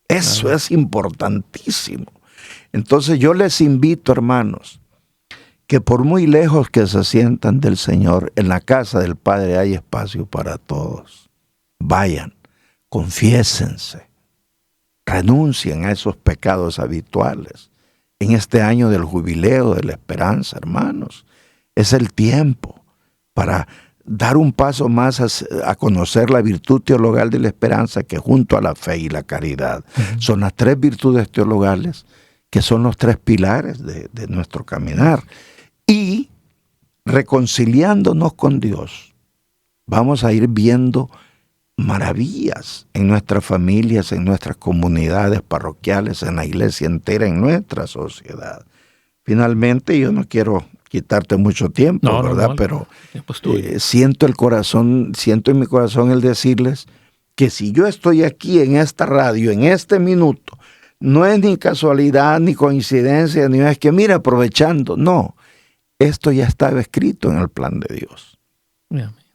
Eso es importantísimo. Entonces yo les invito, hermanos, que por muy lejos que se sientan del Señor, en la casa del Padre hay espacio para todos. Vayan, confiésense, renuncien a esos pecados habituales. En este año del jubileo de la esperanza, hermanos, es el tiempo para dar un paso más a conocer la virtud teologal de la esperanza, que junto a la fe y la caridad son las 3 virtudes teologales, que son los 3 pilares de nuestro caminar. Y reconciliándonos con Dios, vamos a ir viendo maravillas en nuestras familias, en nuestras comunidades parroquiales, en la iglesia entera, en nuestra sociedad. Finalmente, yo no quiero quitarte mucho tiempo, ¿verdad? Pero siento en mi corazón el decirles que si yo estoy aquí en esta radio, en este minuto, no es ni casualidad, ni coincidencia, ni es que mira, aprovechando. No, esto ya estaba escrito en el plan de Dios.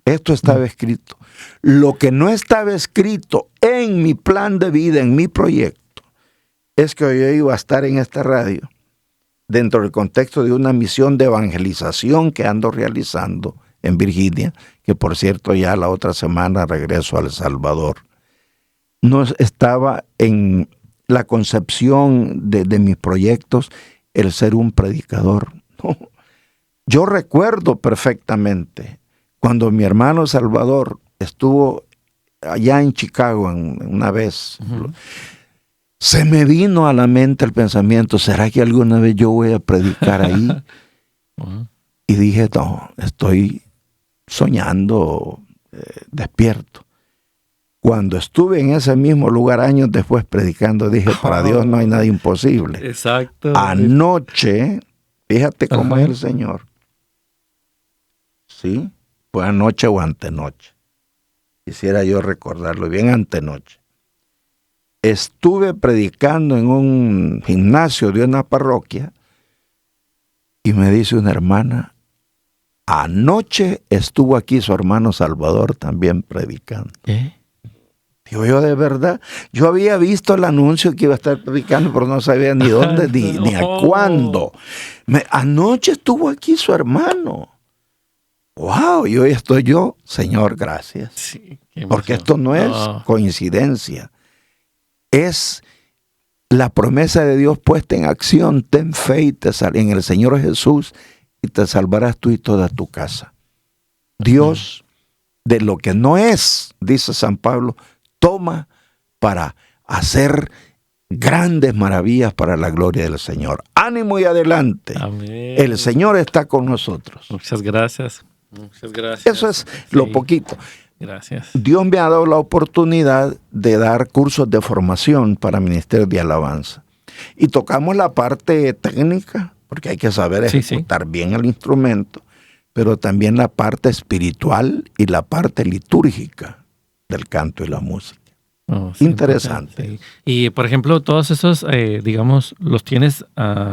Esto estaba escrito. Lo que no estaba escrito en mi plan de vida, en mi proyecto, es que yo iba a estar en esta radio dentro del contexto de una misión de evangelización que ando realizando en Virginia, que por cierto ya la otra semana regreso a El Salvador. No estaba en la concepción de mis proyectos el ser un predicador. No. Yo recuerdo perfectamente cuando mi hermano Salvador estuvo allá en Chicago una vez, se me vino a la mente el pensamiento, ¿será que alguna vez yo voy a predicar ahí? Y dije, no, estoy soñando despierto. Cuando estuve en ese mismo lugar años después predicando, dije, para Dios no hay nada imposible. Exacto. Anoche, fíjate cómo es el Señor. ¿Sí? Fue anoche o antenoche. Quisiera yo recordarlo bien, antenoche. Estuve predicando en un gimnasio de una parroquia y me dice una hermana, anoche estuvo aquí su hermano Salvador también predicando. Digo yo, de verdad, yo había visto el anuncio que iba a estar predicando, pero no sabía ni dónde ni a cuándo. Anoche estuvo aquí su hermano. ¡Wow! Y hoy estoy yo, Señor, gracias. Sí, porque esto no es coincidencia. Es la promesa de Dios puesta en acción. Ten fe y en el Señor Jesús y te salvarás tú y toda tu casa. Dios, de lo que no es, dice San Pablo, toma para hacer grandes maravillas para la gloria del Señor. Ánimo y adelante. Amén. El Señor está con nosotros. Muchas gracias. Muchas gracias. Eso es lo poquito. Gracias. Dios me ha dado la oportunidad de dar cursos de formación para Ministerio de Alabanza. Y tocamos la parte técnica, porque hay que saber ejecutar bien el instrumento, pero también la parte espiritual y la parte litúrgica del canto y la música. Interesante. Sí. Y, por ejemplo, todos esos, digamos, los tienes,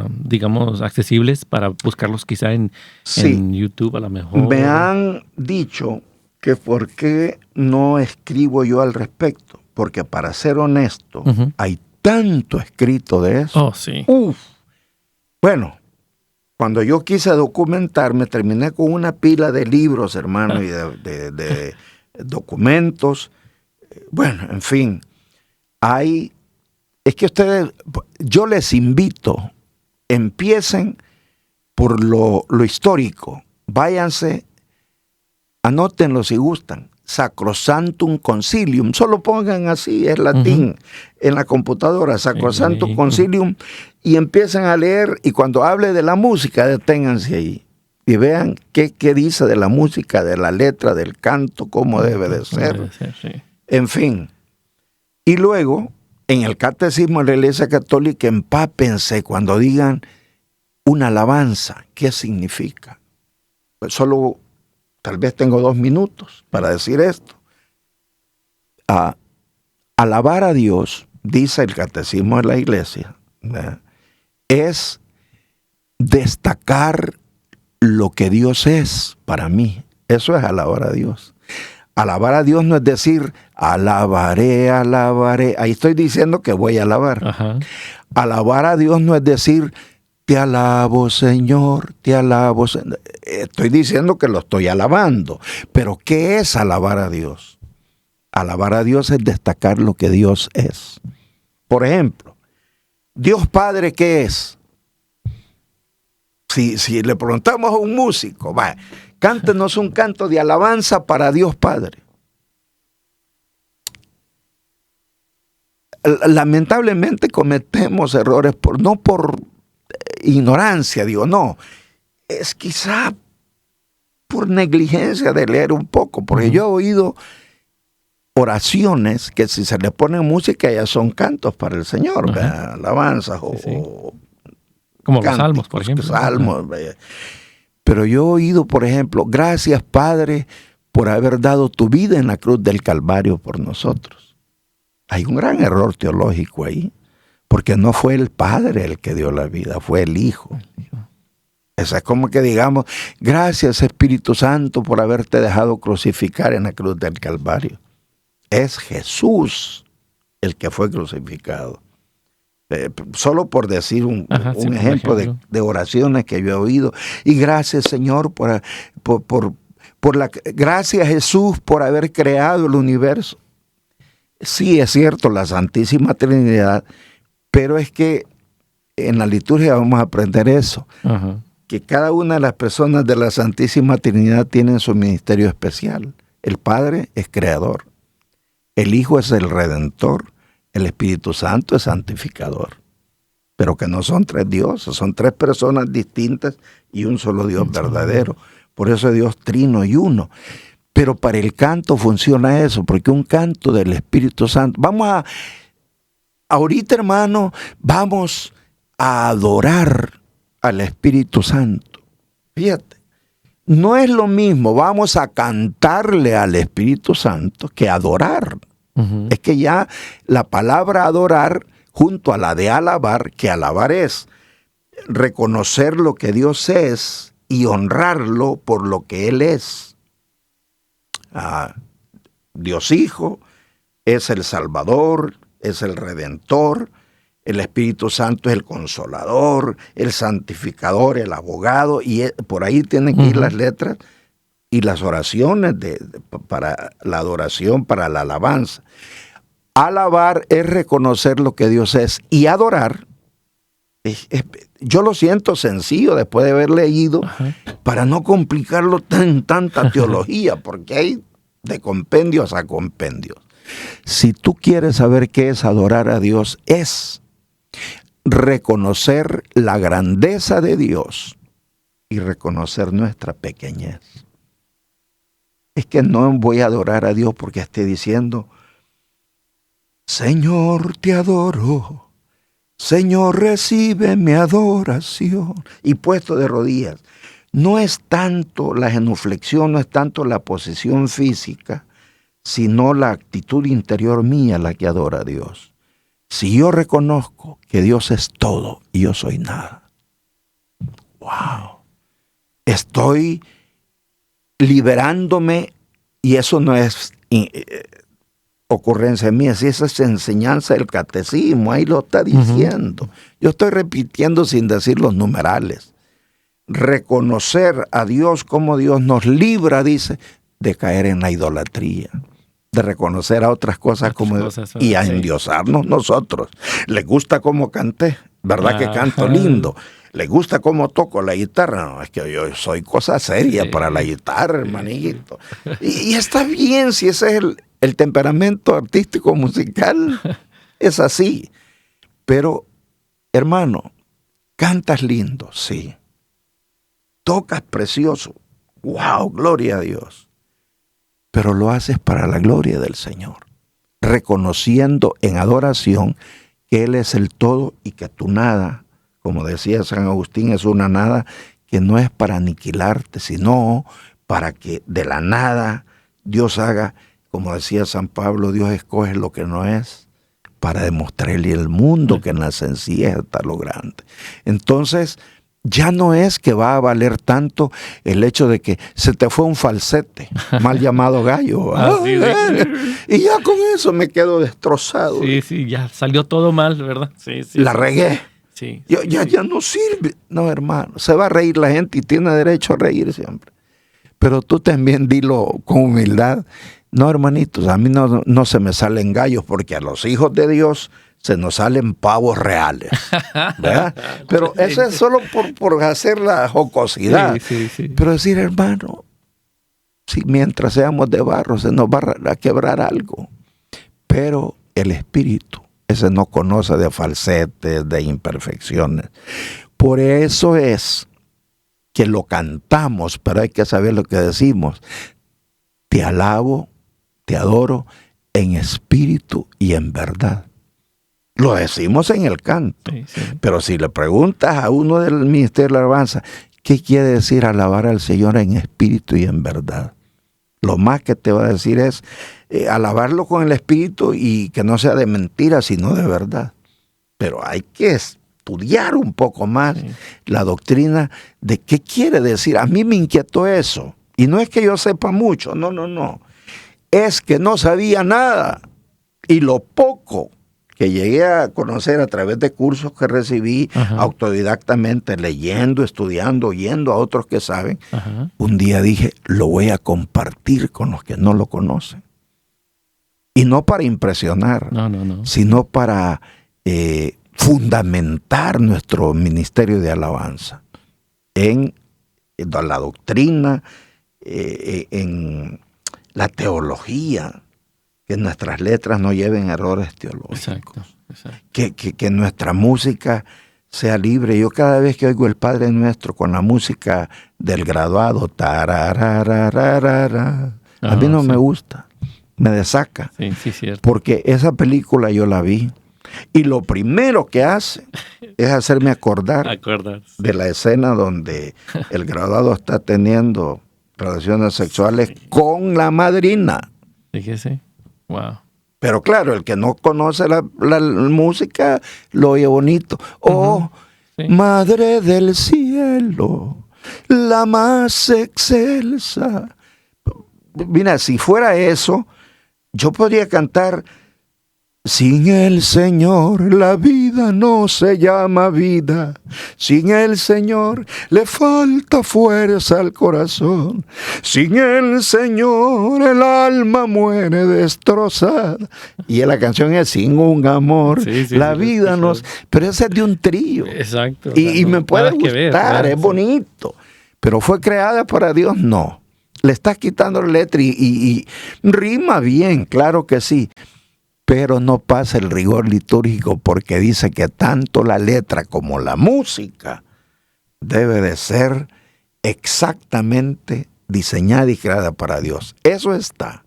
digamos, accesibles para buscarlos quizá en YouTube a lo mejor. Me han dicho que por qué no escribo yo al respecto, porque para ser honesto, hay tanto escrito de eso. Oh, sí. Bueno, cuando yo quise documentarme, terminé con una pila de libros, hermano, y de documentos. Bueno, en fin, es que ustedes, yo les invito, empiecen por lo histórico, váyanse, anótenlo si gustan, Sacrosanctum Concilium, solo pongan así, es latín, en la computadora, Sacrosanctum Concilium, y empiezan a leer, y cuando hable de la música, deténganse ahí. Y vean qué dice de la música, de la letra, del canto, cómo debe de ser. En fin. Y luego, en el Catecismo de la Iglesia Católica, empápense cuando digan una alabanza. ¿Qué significa? Pues solo, tal vez tengo 2 minutos para decir esto. Alabar a Dios, dice el Catecismo de la Iglesia, ¿verdad?, es destacar lo que Dios es para mí. Eso es alabar a Dios. Alabar a Dios no es decir, alabaré, alabaré. Ahí estoy diciendo que voy a alabar. Alabar a Dios no es decir, te alabo, Señor, te alabo, Señor. Estoy diciendo que lo estoy alabando. Pero ¿qué es alabar a Dios? Alabar a Dios es destacar lo que Dios es. Por ejemplo, Dios Padre, ¿qué es? Si le preguntamos a un músico, cántenos un canto de alabanza para Dios Padre. Lamentablemente cometemos errores no por ignorancia, no. Es quizá por negligencia de leer un poco, porque yo he oído oraciones que si se le pone música ya son cantos para el Señor, alabanzas o como los salmos, por ejemplo. Salmos. Pero yo he oído, por ejemplo, gracias, Padre, por haber dado tu vida en la cruz del Calvario por nosotros. Hay un gran error teológico ahí, Porque no fue el Padre el que dio la vida, fue el Hijo. Eso es como que digamos, gracias Espíritu Santo por haberte dejado crucificar en la cruz del Calvario. Es Jesús el que fue crucificado. Solo por decir un ejemplo de oraciones que yo he oído. Y gracias Señor gracias Jesús por haber creado el universo. Sí, es cierto, la Santísima Trinidad, pero es que en la liturgia vamos a aprender eso. Ajá. Que cada una de las personas de la Santísima Trinidad tienen su ministerio especial. El Padre es creador, el Hijo es el Redentor, el Espíritu Santo es santificador. Pero que no son tres dioses, son tres personas distintas y un solo Dios verdadero. Por eso es Dios trino y uno. Pero para el canto funciona eso, porque un canto del Espíritu Santo. Ahorita, hermano, vamos a adorar al Espíritu Santo. Fíjate, no es lo mismo, vamos a cantarle al Espíritu Santo que adorar. Uh-huh. Es que ya la palabra adorar, junto a la de alabar, que alabar es reconocer lo que Dios es y honrarlo por lo que Él es. Dios Hijo es el Salvador, es el Redentor, el Espíritu Santo es el Consolador, el Santificador, el Abogado, y por ahí tienen que ir las letras y las oraciones para la adoración, para la alabanza. Alabar es reconocer lo que Dios es, y adorar, yo lo siento sencillo después de haber leído, para no complicarlo tanta teología, porque hay de compendios a compendios. Si tú quieres saber qué es adorar a Dios, es reconocer la grandeza de Dios y reconocer nuestra pequeñez. Es que no voy a adorar a Dios porque esté diciendo, Señor, te adoro, Señor, recibe mi adoración, y puesto de rodillas. No es tanto la genuflexión, no es tanto la posición física, sino la actitud interior mía la que adora a Dios. Si yo reconozco que Dios es todo y yo soy nada, wow, estoy liberándome, y eso no es ocurrencia mía, si esa es enseñanza del catecismo, ahí lo está diciendo. Yo estoy repitiendo sin decir los numerales. Reconocer a Dios como Dios nos libra, dice, de caer en la idolatría, de reconocer a otras cosas como Dios y a endiosarnos nosotros. Les gusta cómo canté, ¿verdad que canto lindo? ¿Les gusta cómo toco la guitarra? No, es que yo soy cosa seria para la guitarra, hermanito. Y está bien si ese es el temperamento artístico musical, es así. Pero, hermano, cantas lindo, sí. Tocas precioso, wow, gloria a Dios. Pero lo haces para la gloria del Señor, reconociendo en adoración que Él es el todo y que tu nada, como decía San Agustín, es una nada que no es para aniquilarte, sino para que de la nada Dios haga, como decía San Pablo, Dios escoge lo que no es para demostrarle al mundo que en la sencillez está lo grande. Entonces, ya no es que va a valer tanto el hecho de que se te fue un falsete, mal llamado gallo. Y ya con eso me quedo destrozado. Sí, ya salió todo mal, ¿verdad? Sí. La regué. Sí. Ya no sirve. No, hermano, se va a reír la gente y tiene derecho a reír siempre. Pero tú también dilo con humildad. No, hermanitos, a mí no se me salen gallos, porque a los hijos de Dios se nos salen pavos reales, ¿verdad? Pero eso es solo por hacer la jocosidad. Sí. Pero decir, hermano, si mientras seamos de barro se nos va a quebrar algo. Pero el Espíritu, ese no conoce de falsetes, de imperfecciones. Por eso es que lo cantamos, pero hay que saber lo que decimos. Te alabo, te adoro en espíritu y en verdad. Lo decimos en el canto, pero si le preguntas a uno del ministerio de la alabanza, ¿qué quiere decir alabar al Señor en espíritu y en verdad? Lo más que te va a decir es alabarlo con el espíritu y que no sea de mentira, sino de verdad. pero hay que estudiar un poco más la doctrina de qué quiere decir. A mí me inquietó eso. Y no es que yo sepa mucho, no. Es que no sabía nada. Y lo poco que llegué a conocer a través de cursos que recibí autodidactamente, leyendo, estudiando, oyendo a otros que saben, un día dije, lo voy a compartir con los que no lo conocen. Y no para impresionar, sino para fundamentar nuestro ministerio de alabanza en la doctrina, en la teología, que nuestras letras no lleven errores teológicos. Exacto. Que nuestra música sea libre. Yo cada vez que oigo el Padre Nuestro con la música del graduado, a mí no me gusta, me desaca. Sí, cierto. Porque esa película yo la vi y lo primero que hace es hacerme acordar de la escena donde el graduado está teniendo relaciones sexuales con la madrina. Fíjese. Wow. Pero claro, el que no conoce la música lo oye bonito. Madre del cielo, la más excelsa. Mira, si fuera eso, yo podría cantar: sin el Señor la vida no se llama vida. Sin el Señor le falta fuerza al corazón. Sin el Señor el alma muere destrozada. Y la canción es: sin un amor la vida no... Pero ese es de un trío. Exacto. Y me puede gustar, es bonito. Pero fue creada para Dios, no. Le estás quitando la letra y rima bien, claro que sí. Pero no pasa el rigor litúrgico, porque dice que tanto la letra como la música debe de ser exactamente diseñada y creada para Dios. Eso está.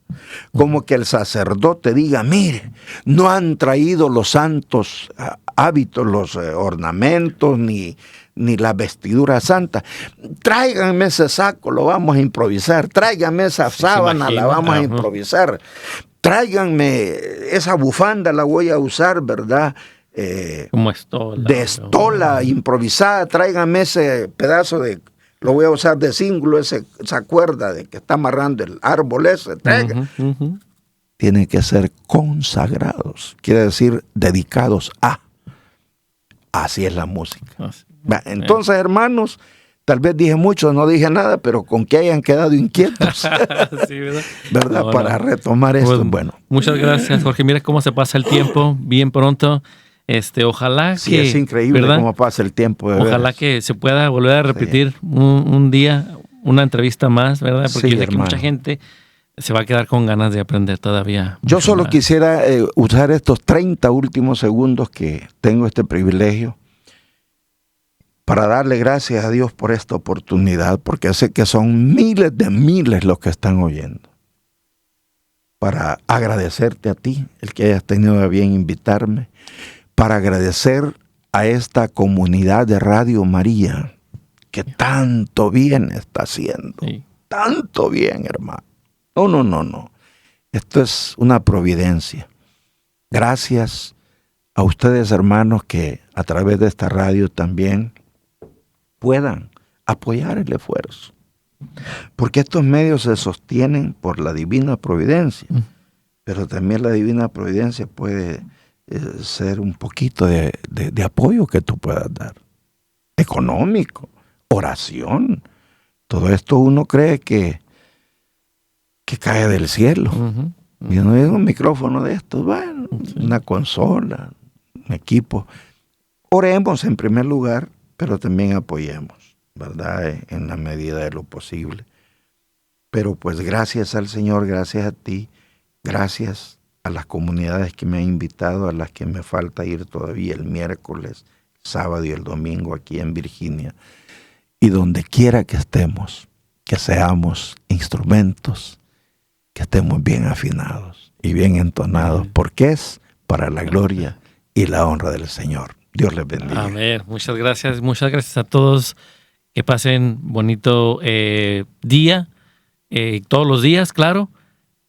Como que el sacerdote diga: mire, no han traído los santos hábitos, los ornamentos, ni la vestidura santa. Tráiganme ese saco, lo vamos a improvisar. Tráiganme esa sábana, la vamos a improvisar. Tráiganme esa bufanda, la voy a usar, ¿verdad? Como estola. De estola improvisada. Tráiganme ese pedazo lo voy a usar de cíngulo, esa cuerda de que está amarrando el árbol ese. Tienen que ser consagrados, quiere decir dedicados a. Así es la música. Entonces, hermanos, tal vez dije mucho, no dije nada, pero con que hayan quedado inquietos, ¿verdad? No, para retomar esto. Bueno, muchas gracias, Jorge. Mira cómo se pasa el tiempo bien pronto. Ojalá que... es increíble, ¿verdad?, cómo pasa el tiempo. Ojalá que se pueda volver a repetir un día, una entrevista más, ¿verdad? Porque yo sé que mucha gente se va a quedar con ganas de aprender todavía. Yo solo quisiera usar estos 30 últimos segundos que tengo este privilegio para darle gracias a Dios por esta oportunidad, porque sé que son miles de miles los que están oyendo. Para agradecerte a ti, el que hayas tenido a bien invitarme, para agradecer a esta comunidad de Radio María, que tanto bien está haciendo. Tanto bien, hermano. No. Esto es una providencia. Gracias a ustedes, hermanos, que a través de esta radio también puedan apoyar el esfuerzo. Porque estos medios se sostienen por la divina providencia. Pero también la divina providencia puede ser un poquito de apoyo que tú puedas dar. Económico, oración. Todo esto uno cree que cae del cielo. Y no es un micrófono de estos, bueno, una consola, un equipo. Oremos en primer lugar, pero también apoyemos, ¿verdad? En la medida de lo posible. Pero pues gracias al Señor, gracias a ti, gracias a las comunidades que me han invitado, a las que me falta ir todavía el miércoles, sábado y el domingo aquí en Virginia. Y donde quiera que estemos, que seamos instrumentos, que estemos bien afinados y bien entonados, porque es para la gloria y la honra del Señor. Dios les bendiga. Amén. Muchas gracias a todos. Que pasen bonito día, todos los días, claro.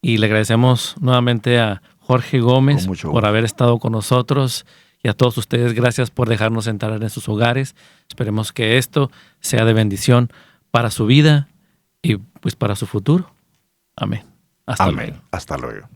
Y le agradecemos nuevamente a Jorge Gómez por haber estado con nosotros. Y a todos ustedes, gracias por dejarnos entrar en sus hogares. Esperemos que esto sea de bendición para su vida y pues para su futuro. Amén. Hasta luego. Hasta luego.